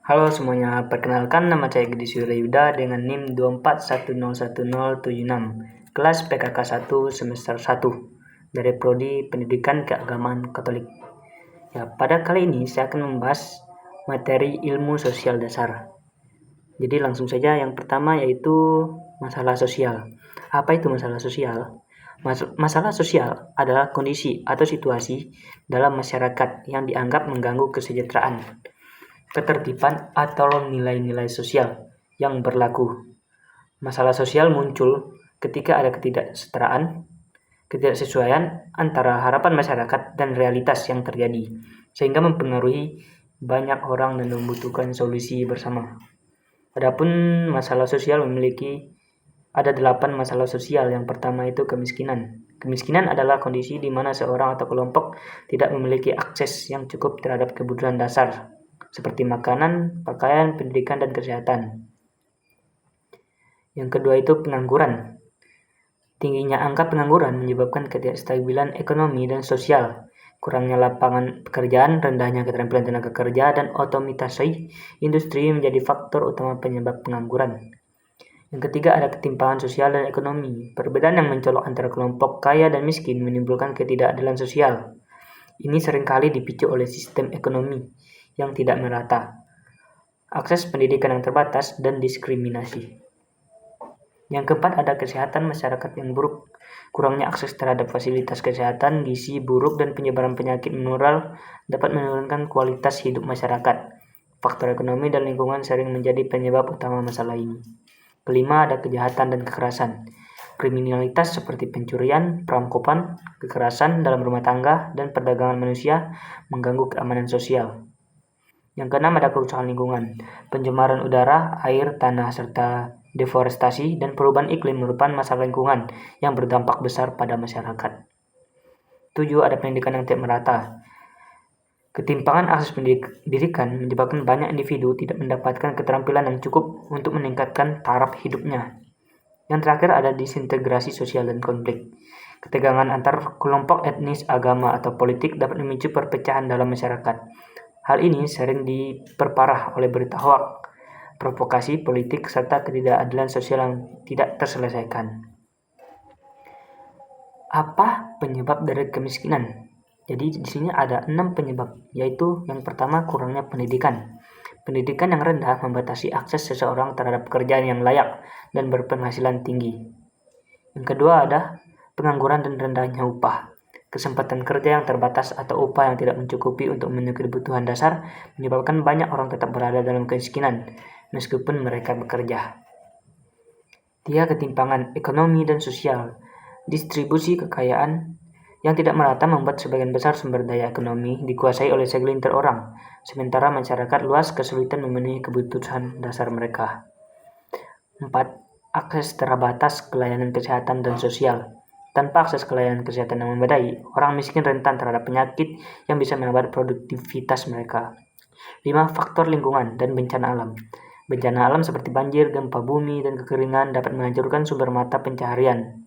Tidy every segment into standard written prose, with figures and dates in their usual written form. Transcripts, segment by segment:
Halo semuanya, perkenalkan nama saya Gedi Suryuda dengan NIM 241011076, kelas PKK 1 semester 1 dari Prodi Pendidikan Keagamaan Katolik. Ya, pada kali ini saya akan membahas materi ilmu sosial dasar. Jadi langsung saja, yang pertama yaitu masalah sosial. Apa itu masalah sosial? Masalah sosial adalah kondisi atau situasi dalam masyarakat yang dianggap mengganggu kesejahteraan, ketertiban, atau nilai-nilai sosial yang berlaku. Masalah sosial muncul ketika ada ketidaksesuaian antara harapan masyarakat dan realitas yang terjadi, sehingga mempengaruhi banyak orang dan membutuhkan solusi bersama. Adapun masalah sosial ada 8 masalah sosial. Yang pertama itu kemiskinan. Kemiskinan adalah kondisi di mana seorang atau kelompok tidak memiliki akses yang cukup terhadap kebutuhan dasar seperti makanan, pakaian, pendidikan, dan kesehatan. Yang kedua itu pengangguran. Tingginya angka pengangguran menyebabkan ketidakstabilan ekonomi dan sosial, kurangnya lapangan pekerjaan, rendahnya keterampilan tenaga kerja, dan otomatisasi industri menjadi faktor utama penyebab pengangguran. Yang ketiga ada ketimpangan sosial dan ekonomi. Perbedaan yang mencolok antara kelompok kaya dan miskin menimbulkan ketidakadilan sosial. Ini seringkali dipicu oleh sistem ekonomi yang tidak merata, akses pendidikan yang terbatas, dan diskriminasi. Yang keempat ada kesehatan masyarakat yang buruk. Kurangnya akses terhadap fasilitas kesehatan, gizi buruk, dan penyebaran penyakit menular dapat menurunkan kualitas hidup masyarakat. Faktor ekonomi dan lingkungan sering menjadi penyebab utama masalah ini. Kelima ada kejahatan dan kekerasan. Kriminalitas seperti pencurian, perampokan, kekerasan dalam rumah tangga, dan perdagangan manusia mengganggu keamanan sosial. Yang keenam ada kerusakan lingkungan. Pencemaran udara, air, tanah, serta deforestasi dan perubahan iklim merupakan masalah lingkungan yang berdampak besar pada masyarakat. 7. Ada pendidikan yang tidak merata. Ketimpangan akses pendidikan menyebabkan banyak individu tidak mendapatkan keterampilan yang cukup untuk meningkatkan taraf hidupnya. Yang terakhir ada disintegrasi sosial dan konflik. Ketegangan antar kelompok etnis, agama, atau politik dapat memicu perpecahan dalam masyarakat. Hal ini sering diperparah oleh berita hoaks, provokasi politik, serta ketidakadilan sosial yang tidak terselesaikan. Apa penyebab dari kemiskinan? Jadi di sini ada 6 penyebab, yaitu yang pertama kurangnya pendidikan. Pendidikan yang rendah membatasi akses seseorang terhadap pekerjaan yang layak dan berpenghasilan tinggi. Yang kedua ada pengangguran dan rendahnya upah. Kesempatan kerja yang terbatas atau upah yang tidak mencukupi untuk memenuhi kebutuhan dasar menyebabkan banyak orang tetap berada dalam kemiskinan meskipun mereka bekerja. 3. Ketimpangan ekonomi dan sosial. Distribusi kekayaan yang tidak merata membuat sebagian besar sumber daya ekonomi dikuasai oleh segelintir orang, sementara masyarakat luas kesulitan memenuhi kebutuhan dasar mereka. 4. Akses terbatas ke layanan kesehatan dan sosial. Tanpa akses ke layanan kesehatan yang memadai, orang miskin rentan terhadap penyakit yang bisa menghambat produktivitas mereka. 5. Faktor lingkungan dan bencana alam. Bencana alam seperti banjir, gempa bumi, dan kekeringan dapat menghancurkan sumber mata pencaharian.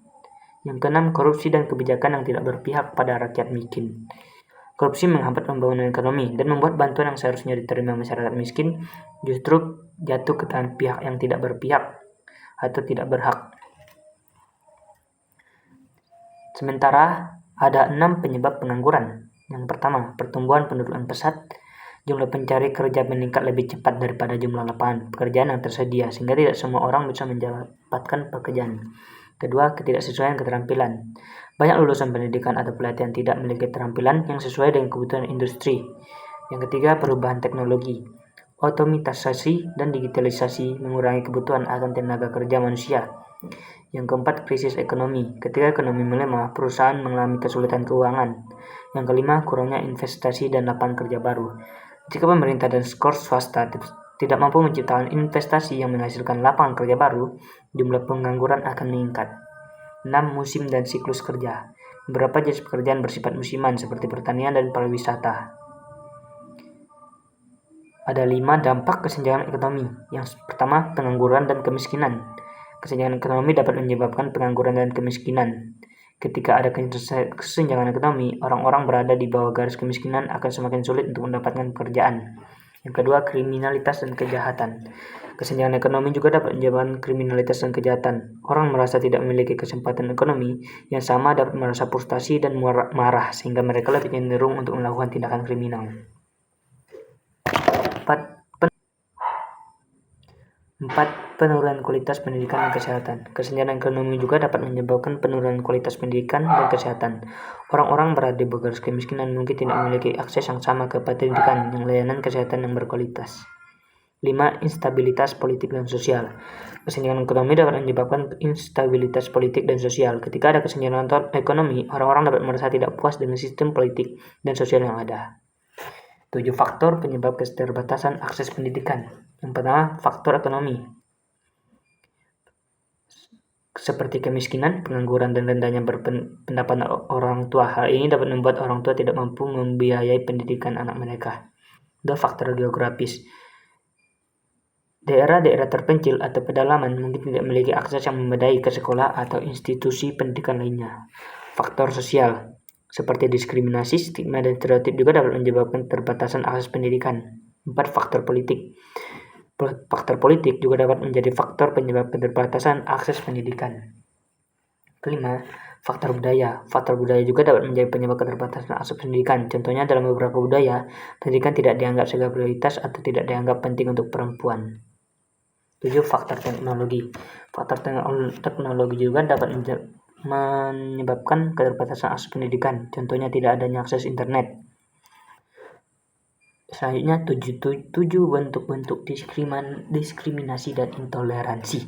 Yang keenam, korupsi dan kebijakan yang tidak berpihak pada rakyat miskin. Korupsi menghambat pembangunan ekonomi dan membuat bantuan yang seharusnya diterima masyarakat miskin justru jatuh ke tangan pihak yang tidak berpihak atau tidak berhak. Sementara ada 6 penyebab pengangguran. Yang pertama, pertumbuhan penduduk yang pesat. Jumlah pencari kerja meningkat lebih cepat daripada jumlah lapangan pekerjaan yang tersedia, sehingga tidak semua orang bisa mendapatkan pekerjaan. Kedua, ketidaksesuaian keterampilan. Banyak lulusan pendidikan atau pelatihan tidak memiliki keterampilan yang sesuai dengan kebutuhan industri. Yang ketiga, perubahan teknologi. Otomatisasi dan digitalisasi mengurangi kebutuhan akan tenaga kerja manusia. Yang keempat, krisis ekonomi. Ketika ekonomi melemah, perusahaan mengalami kesulitan keuangan. Yang kelima, kurangnya investasi dan lapangan kerja baru. Jika pemerintah dan sektor swasta tidak mampu menciptakan investasi yang menghasilkan lapangan kerja baru, jumlah pengangguran akan meningkat. 6. Musim dan siklus kerja. Beberapa jenis pekerjaan bersifat musiman seperti pertanian dan pariwisata. Ada 5 dampak kesenjangan ekonomi. Yang pertama, pengangguran dan kemiskinan. Kesenjangan ekonomi dapat menyebabkan pengangguran dan kemiskinan. Ketika ada kesenjangan ekonomi, orang-orang berada di bawah garis kemiskinan akan semakin sulit untuk mendapatkan pekerjaan. Yang kedua, kriminalitas dan kejahatan. Kesenjangan ekonomi juga dapat menyebabkan kriminalitas dan kejahatan. Orang merasa tidak memiliki kesempatan ekonomi yang sama dapat merasa frustasi dan marah sehingga mereka lebih cenderung untuk melakukan tindakan kriminal. 4. Penurunan kualitas pendidikan dan kesehatan. Kesenjangan ekonomi juga dapat menyebabkan penurunan kualitas pendidikan dan kesehatan. Orang-orang berada di garis kemiskinan mungkin tidak memiliki akses yang sama ke pendidikan dan layanan kesehatan yang berkualitas. 5. Instabilitas politik dan sosial. Kesenjangan ekonomi dapat menyebabkan instabilitas politik dan sosial. Ketika ada kesenjangan ekonomi, orang-orang dapat merasa tidak puas dengan sistem politik dan sosial yang ada. 7 faktor penyebab keterbatasan akses pendidikan. Yang pertama, faktor ekonomi. Seperti kemiskinan, pengangguran, dan rendahnya pendapatan orang tua. Hal ini dapat membuat orang tua tidak mampu membiayai pendidikan anak mereka. 2. Faktor geografis. Daerah-daerah terpencil atau pedalaman mungkin tidak memiliki akses yang memadai ke sekolah atau institusi pendidikan lainnya. Faktor sosial. Seperti diskriminasi, stigma, dan stereotip juga dapat menyebabkan keterbatasan akses pendidikan. 4. Faktor politik. Faktor politik juga dapat menjadi faktor penyebab keterbatasan akses pendidikan. 5. Faktor budaya. Faktor budaya juga dapat menjadi penyebab keterbatasan akses pendidikan. Contohnya, dalam beberapa budaya, pendidikan tidak dianggap sebagai prioritas atau tidak dianggap penting untuk perempuan. 7. Faktor teknologi. Faktor teknologi juga dapat menyebabkan keterbatasan akses pendidikan. Contohnya, tidak adanya akses internet. Selanjutnya, 7 bentuk-bentuk diskriminasi dan intoleransi.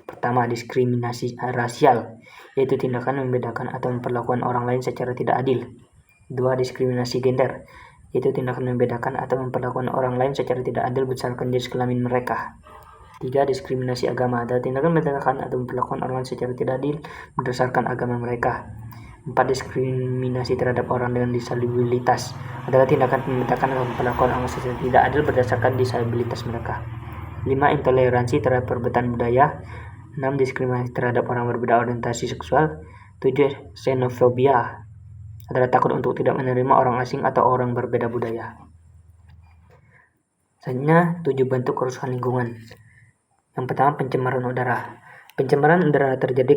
Pertama, diskriminasi rasial, yaitu tindakan membedakan atau memperlakukan orang lain secara tidak adil. 2. Diskriminasi gender, yaitu tindakan membedakan atau memperlakukan orang lain secara tidak adil berdasarkan jenis kelamin mereka. 3. Diskriminasi agama, adalah tindakan membedakan atau memperlakukan orang lain secara tidak adil berdasarkan agama mereka. 4. Diskriminasi terhadap orang dengan disabilitas, adalah tindakan membedakan atau memperlakukan orang secara tidak adil berdasarkan disabilitas mereka. 5. Intoleransi terhadap perbedaan budaya. 6. Diskriminasi terhadap orang berbeda orientasi seksual. 7. Xenofobia, adalah takut untuk tidak menerima orang asing atau orang berbeda budaya. Selanjutnya, 7 bentuk kerusakan lingkungan. Yang pertama, pencemaran udara. Pencemaran udara terjadi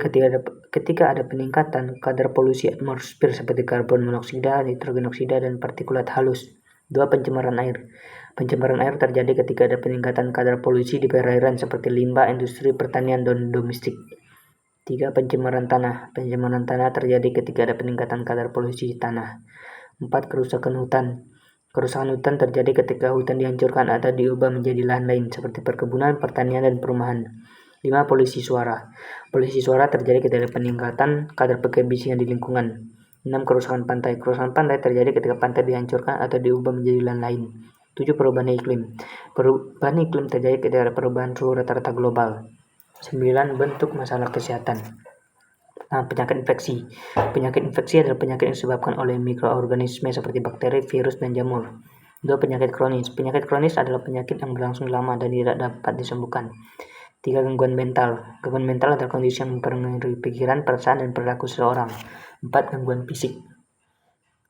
ketika ada peningkatan kadar polusi atmosfer seperti karbon monoksida, nitrogen oksida, dan partikulat halus. 2. Pencemaran air. Pencemaran air terjadi ketika ada peningkatan kadar polusi di perairan seperti limbah industri pertanian dan domestik. 3. Pencemaran tanah. Pencemaran tanah terjadi ketika ada peningkatan kadar polusi di tanah. 4. Kerusakan hutan. Kerusakan hutan terjadi ketika hutan dihancurkan atau diubah menjadi lahan lain seperti perkebunan, pertanian, dan perumahan. 5. Polusi suara. Polusi suara terjadi ketika peningkatan kadar kebisingan di lingkungan. 6. Kerusakan pantai. Kerusakan pantai terjadi ketika pantai dihancurkan atau diubah menjadi lahan lain. 7. Perubahan iklim. Perubahan iklim terjadi ketika ada perubahan suhu rata-rata global. 9. Bentuk masalah kesehatan. Penyakit infeksi. Penyakit infeksi adalah penyakit yang disebabkan oleh mikroorganisme seperti bakteri, virus, dan jamur. 2. Penyakit kronis. Penyakit kronis adalah penyakit yang berlangsung lama dan tidak dapat disembuhkan. 3. Gangguan mental. Gangguan mental adalah kondisi yang mempengaruhi pikiran, perasaan, dan perilaku seseorang. 4. Gangguan fisik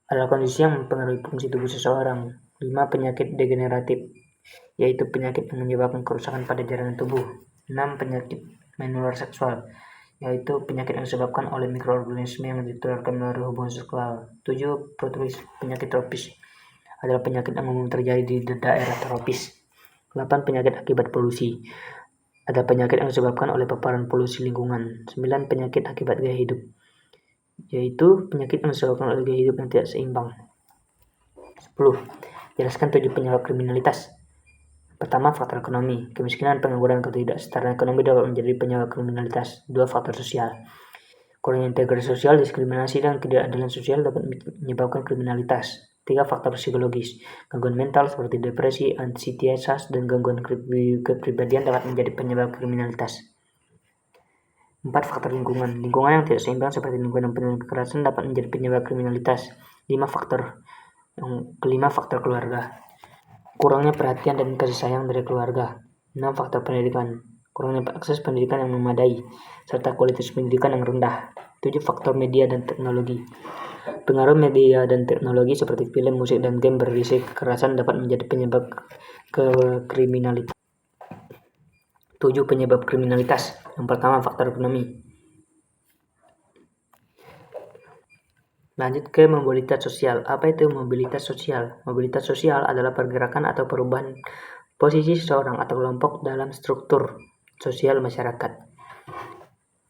adalah kondisi yang mempengaruhi fungsi tubuh seseorang. 5. Penyakit degeneratif, yaitu penyakit yang menyebabkan kerusakan pada jaringan tubuh. 6. Penyakit menular seksual, yaitu penyakit yang disebabkan oleh mikroorganisme yang ditularkan melalui hubungan seksual. 7. Penyakit tropis adalah penyakit yang umum terjadi di daerah tropis. 8. Penyakit akibat polusi, ada penyakit yang disebabkan oleh paparan polusi lingkungan. 9. Penyakit akibat gaya hidup, yaitu penyakit yang disebabkan oleh gaya hidup yang tidak seimbang. 10. Jelaskan 7 penyebab kriminalitas. Pertama, faktor ekonomi. Kemiskinan, pengangguran, ketidaksetaraan ekonomi dapat menjadi penyebab kriminalitas. 2. Faktor sosial. Kurangnya integrasi sosial, diskriminasi, dan ketidakadilan sosial dapat menyebabkan kriminalitas. 3. Faktor psikologis. Gangguan mental seperti depresi, ansietas, dan gangguan kepribadian dapat menjadi penyebab kriminalitas. 4. Faktor lingkungan. Lingkungan yang tidak seimbang seperti lingkungan penuh kekerasan dapat menjadi penyebab kriminalitas. 5. Faktor keluarga. Kurangnya perhatian dan kasih sayang dari keluarga. 6. Faktor pendidikan. Kurangnya akses pendidikan yang memadai serta kualitas pendidikan yang rendah. 7. Faktor media dan teknologi. Pengaruh media dan teknologi seperti film, musik, dan game berisi kekerasan dapat menjadi penyebab kriminalitas. 7 penyebab kriminalitas. Yang pertama, faktor ekonomi. Lanjut ke mobilitas sosial. Apa itu mobilitas sosial? Mobilitas sosial adalah pergerakan atau perubahan posisi seseorang atau kelompok dalam struktur sosial masyarakat.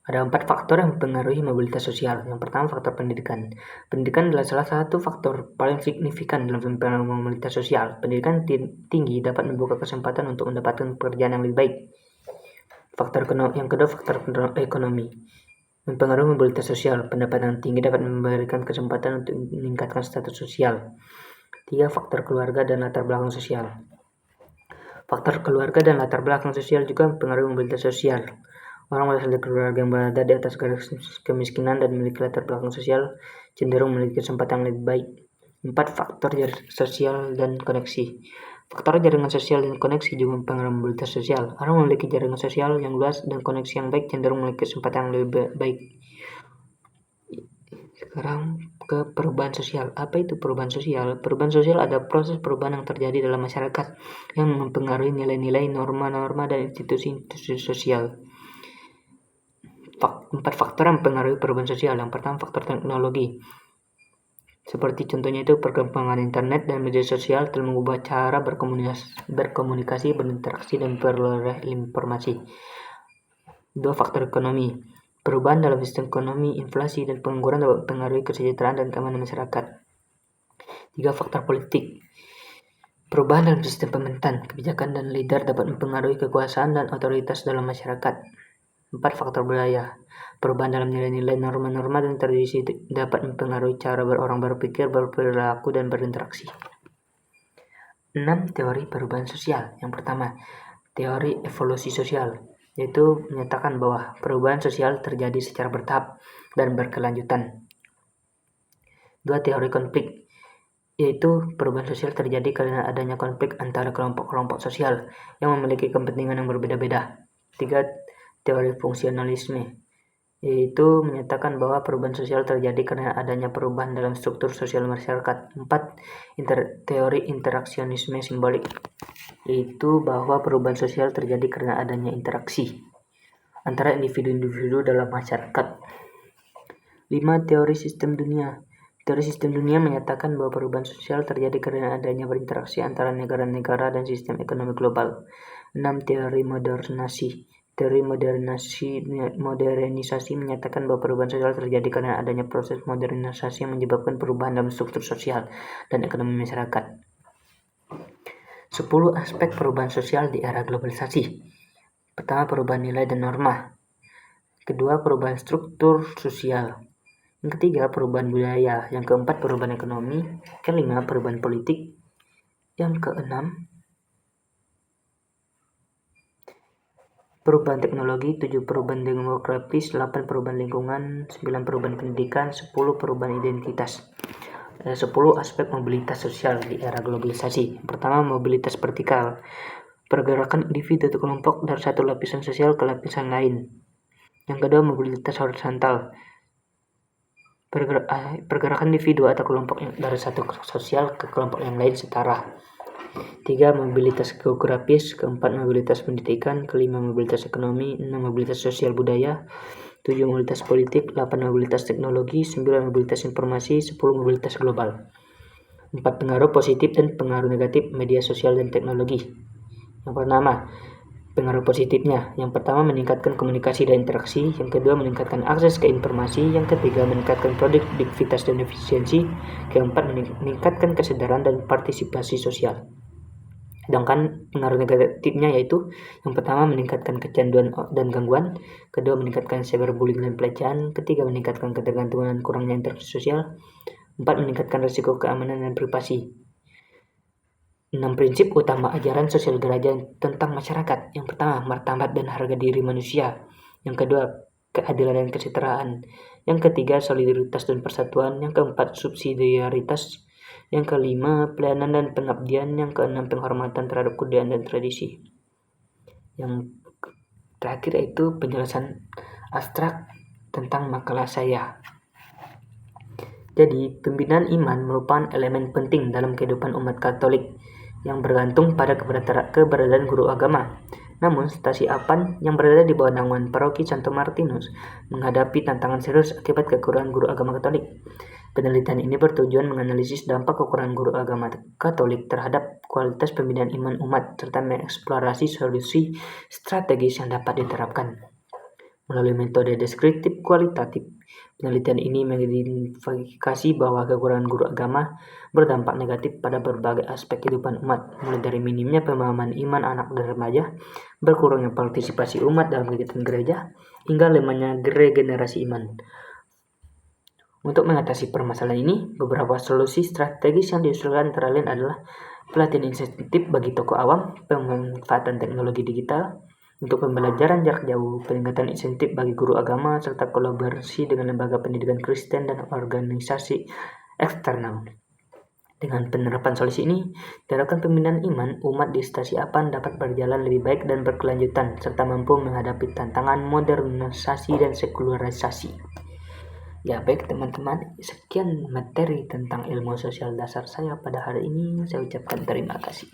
Ada 4 faktor yang mempengaruhi mobilitas sosial. Yang pertama, faktor pendidikan. Pendidikan adalah salah satu faktor paling signifikan dalam mempengaruhi mobilitas sosial. Pendidikan tinggi dapat membuka kesempatan untuk mendapatkan pekerjaan yang lebih baik. Yang kedua, faktor ekonomi. Mempengaruhi mobilitas sosial. Pendapatan tinggi dapat memberikan kesempatan untuk meningkatkan status sosial. 3. Faktor keluarga dan latar belakang sosial. Faktor keluarga dan latar belakang sosial juga mempengaruhi mobilitas sosial. Orang berasal dari keluarga yang berada di atas garis kemiskinan dan memiliki latar belakang sosial cenderung memiliki kesempatan yang lebih baik. 4. Faktor sosial dan koneksi. Faktor jaringan sosial dan koneksi juga mempengaruhi mobilitas sosial. Orang memiliki jaringan sosial yang luas dan koneksi yang baik cenderung memiliki kesempatan yang lebih baik. Sekarang ke perubahan sosial. Apa itu perubahan sosial? Perubahan sosial adalah proses perubahan yang terjadi dalam masyarakat yang mempengaruhi nilai-nilai, norma-norma, dan institusi sosial. 4 faktor yang mempengaruhi perubahan sosial. Yang pertama, faktor teknologi. Seperti contohnya itu perkembangan internet dan media sosial telah mengubah cara berkomunikasi, berinteraksi, dan memperoleh informasi. 2. Faktor ekonomi. Perubahan dalam sistem ekonomi, inflasi, dan pengangguran dapat mempengaruhi kesejahteraan dan keamanan masyarakat. 3. Faktor politik. Perubahan dalam sistem pemerintahan, kebijakan, dan leader dapat mempengaruhi kekuasaan dan otoritas dalam masyarakat. 4. Faktor budaya. Perubahan dalam nilai-nilai, norma-norma, dan tradisi dapat mempengaruhi cara orang berpikir, berperilaku, dan berinteraksi. 6. Teori perubahan sosial. Yang pertama, teori evolusi sosial, yaitu menyatakan bahwa perubahan sosial terjadi secara bertahap dan berkelanjutan. 2. Teori konflik, yaitu perubahan sosial terjadi karena adanya konflik antara kelompok-kelompok sosial yang memiliki kepentingan yang berbeda-beda. 3. Teori fungsionalisme, yaitu menyatakan bahwa perubahan sosial terjadi karena adanya perubahan dalam struktur sosial masyarakat. 4. Teori interaksionisme simbolik, yaitu bahwa perubahan sosial terjadi karena adanya interaksi antara individu-individu dalam masyarakat. 5. Teori sistem dunia. Teori sistem dunia menyatakan bahwa perubahan sosial terjadi karena adanya berinteraksi antara negara-negara dan sistem ekonomi global. 6. Teori modernisasi. Teori modernisasi menyatakan bahwa perubahan sosial terjadi karena adanya proses modernisasi yang menyebabkan perubahan dalam struktur sosial dan ekonomi masyarakat. 10 aspek perubahan sosial di era globalisasi. Pertama, perubahan nilai dan norma. Kedua, perubahan struktur sosial. Yang ketiga, perubahan budaya. Yang keempat, perubahan ekonomi. Kelima, perubahan politik. Yang keenam, perubahan teknologi. 7. Perubahan demografis. 8. Perubahan lingkungan. 9. Perubahan pendidikan. 10. Perubahan identitas. 10 aspek mobilitas sosial di era globalisasi. Pertama, mobilitas vertikal. Pergerakan individu atau kelompok dari satu lapisan sosial ke lapisan lain. Yang kedua, mobilitas horizontal. Pergerakan individu atau kelompok dari satu sosial ke kelompok yang lain setara. 3. Mobilitas geografis. 4. Mobilitas pendidikan. 5. Mobilitas ekonomi. 6. Mobilitas sosial budaya. 7. Mobilitas politik. 8. Mobilitas teknologi. 9. Mobilitas informasi. 10. Mobilitas global. 4. Pengaruh positif dan pengaruh negatif media sosial dan teknologi. Yang pertama, pengaruh positifnya. Yang pertama, meningkatkan komunikasi dan interaksi. Yang kedua, meningkatkan akses ke informasi. Yang ketiga, meningkatkan produktivitas dan efisiensi. Keempat, meningkatkan kesadaran dan partisipasi sosial. Sedangkan pengaruh negatifnya yaitu yang pertama, meningkatkan kecanduan dan gangguan. Kedua, meningkatkan cyberbullying dan pelecehan. Ketiga, meningkatkan ketergantungan dan kurangnya interaksi sosial. 4. Meningkatkan risiko keamanan dan privasi. 6 prinsip utama ajaran sosial Geraja tentang masyarakat. Yang pertama, martabat dan harga diri manusia. Yang kedua, keadilan dan kesetaraan. Yang ketiga, solidaritas dan persatuan. Yang keempat, subsidiaritas. Yang kelima, pelayanan dan pengabdian. Yang keenam, penghormatan terhadap kebudayaan dan tradisi. Yang terakhir yaitu penjelasan abstrak tentang makalah saya. Jadi, pembinaan iman merupakan elemen penting dalam kehidupan umat Katolik yang bergantung pada keberadaan guru agama. Namun, stasi Apan yang berada di bawah naungan Paroki Santo Martinus menghadapi tantangan serius akibat kekurangan guru agama Katolik. Penelitian ini bertujuan menganalisis dampak kekurangan guru agama Katolik terhadap kualitas pembinaan iman umat serta mengeksplorasi solusi strategis yang dapat diterapkan. Melalui metode deskriptif kualitatif, penelitian ini mengidentifikasi bahwa kekurangan guru agama berdampak negatif pada berbagai aspek kehidupan umat, mulai dari minimnya pemahaman iman anak dan remaja, berkurangnya partisipasi umat dalam kegiatan gereja, hingga lemahnya regenerasi iman. Untuk mengatasi permasalahan ini, beberapa solusi strategis yang diusulkan antara lain adalah pelatihan insentif bagi tokoh awam, pemanfaatan teknologi digital, untuk pembelajaran jarak jauh, peningkatan insentif bagi guru agama, serta kolaborasi dengan lembaga pendidikan Kristen dan organisasi eksternal. Dengan penerapan solusi ini, diharapkan pembinaan iman umat di stasi Apan dapat berjalan lebih baik dan berkelanjutan, serta mampu menghadapi tantangan modernisasi dan sekularisasi. Ya baik teman-teman, sekian materi tentang ilmu sosial dasar saya pada hari ini. Saya ucapkan terima kasih.